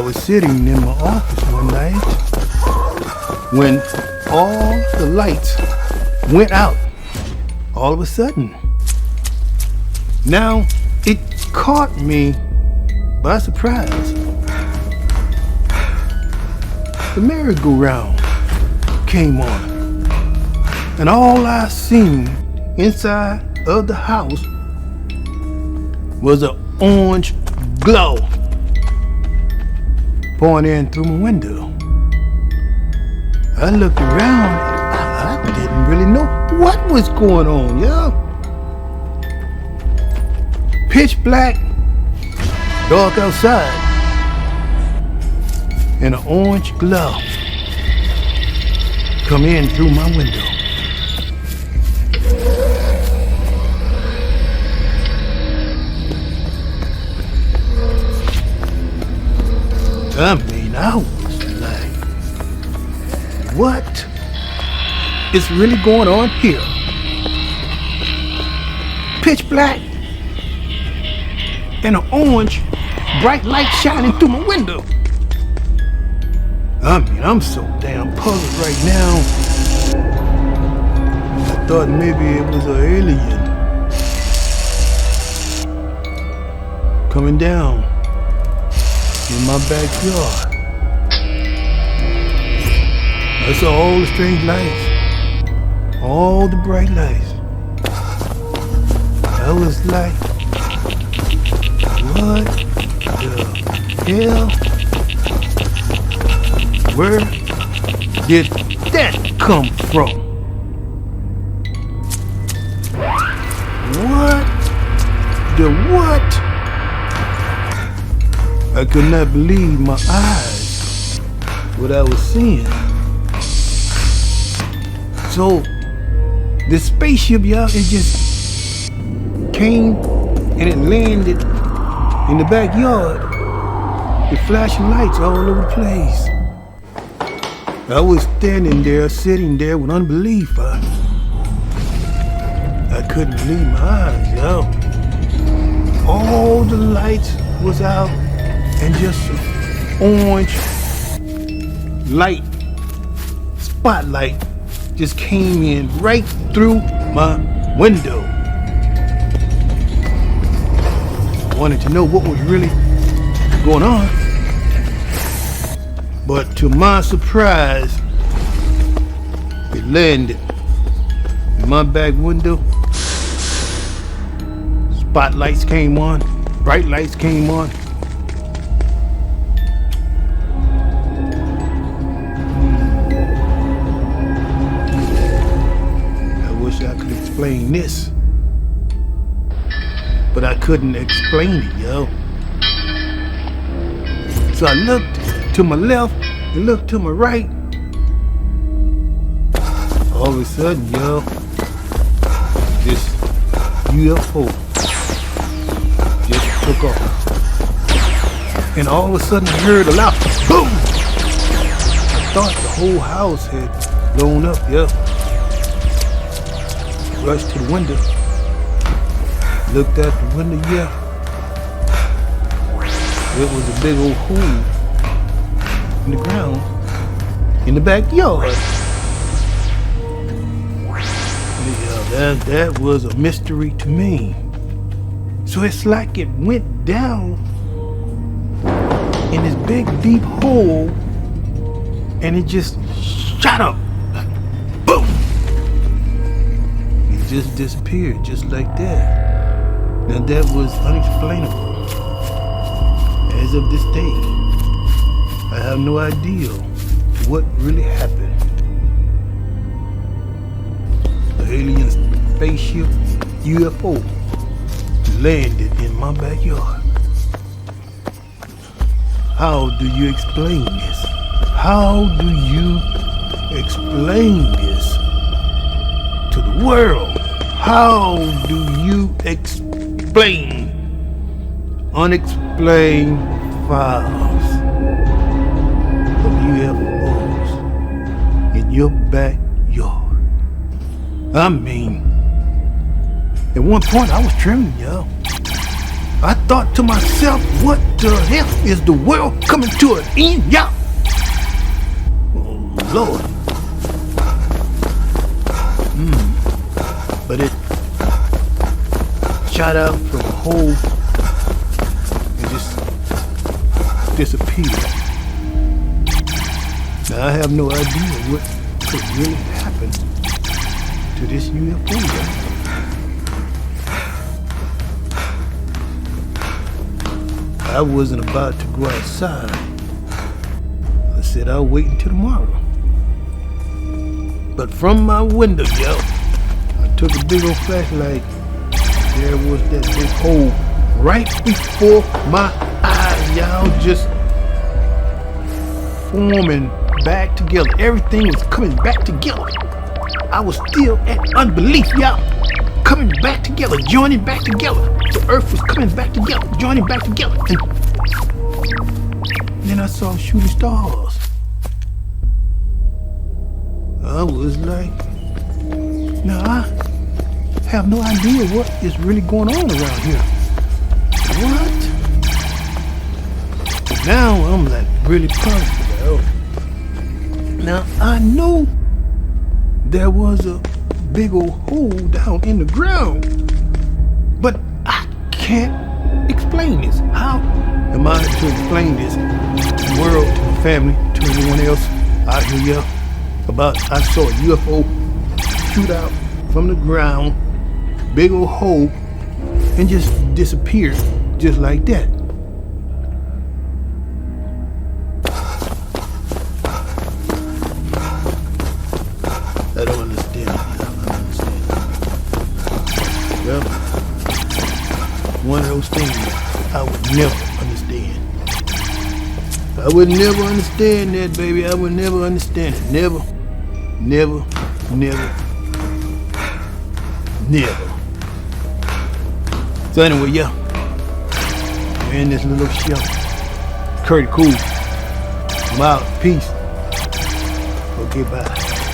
was sitting in my office one night when all the lights went out all of a sudden. Now, it caught me by surprise. The merry-go-round came on, and all I seen inside of the house was an orange glow pouring in through my window. I looked around, I didn't really know what was going on, yo. Pitch black, dark outside, and an orange glow come in through my window. I mean, I was like, what is really going on here? Pitch black and an orange bright light shining through my window. I mean, I'm so damn puzzled right now. I thought maybe it was an alien coming down in my backyard. I saw all the strange lights, all the bright lights. I was like, what the hell? Where did that come from? What the what? I could not believe my eyes, what I was seeing. So, the spaceship, y'all, it just came and it landed in the backyard with flashing lights all over the place. I was standing there, sitting there with unbelief. I couldn't believe my eyes, yo. All the lights was out and just an orange light, spotlight, just came in right through my window. I wanted to know what was really going on. But to my surprise, it landed in my back window. Spotlights came on, bright lights came on. I wish I could explain this, but I couldn't explain it, yo. So I looked to my left and looked to my right. All of a sudden, yo, this UFO just took off. And all of a sudden I heard a loud boom! I thought the whole house had blown up, yo. Rushed to the window. Looked out the window, yeah. It was a big old hole in the ground in the backyard. Yeah, that was a mystery to me. So it's like it went down in this big deep hole and it just shot up. Boom! It just disappeared just like that. Now that was unexplainable. As of this day, I have no idea what really happened. The alien spaceship UFO landed in my backyard. How do you explain this? How do you explain this to the world? How do you explain unexplained files of UFOs in your backyard? I mean, at one point I was trembling, yo. I I thought to myself, what the hell is the world coming to an end, y'all? Oh, Lord. But it shot out from a hole and just disappeared. Now I have no idea what could really happen to this UFO guy. I wasn't about to go outside. I said I'll wait until tomorrow. But from my window, yo, I took a big old flashlight. There was that big hole right before my eyes, y'all, just forming back together. Everything was coming back together. I was still at unbelief, y'all. Coming back together, joining back together. The earth was coming back together, joining back together. And then I saw shooting stars. I was like, now I have no idea what is really going on around here. What? Now I'm like really puzzled. Now I know there was a big old hole down in the ground, but I can't explain this. How am I to explain this to the world, to my family, to anyone else out here, yeah, about I saw a UFO shoot out from the ground, big old hole, and just disappeared just like that? I don't understand. Well, one of those things I would never understand. I would never understand that, baby. I would never understand it. Never, never, never, never. So anyway, yeah, we're in this little show. CURTIEECOOL'S. I'm out. Peace. Okay, bye.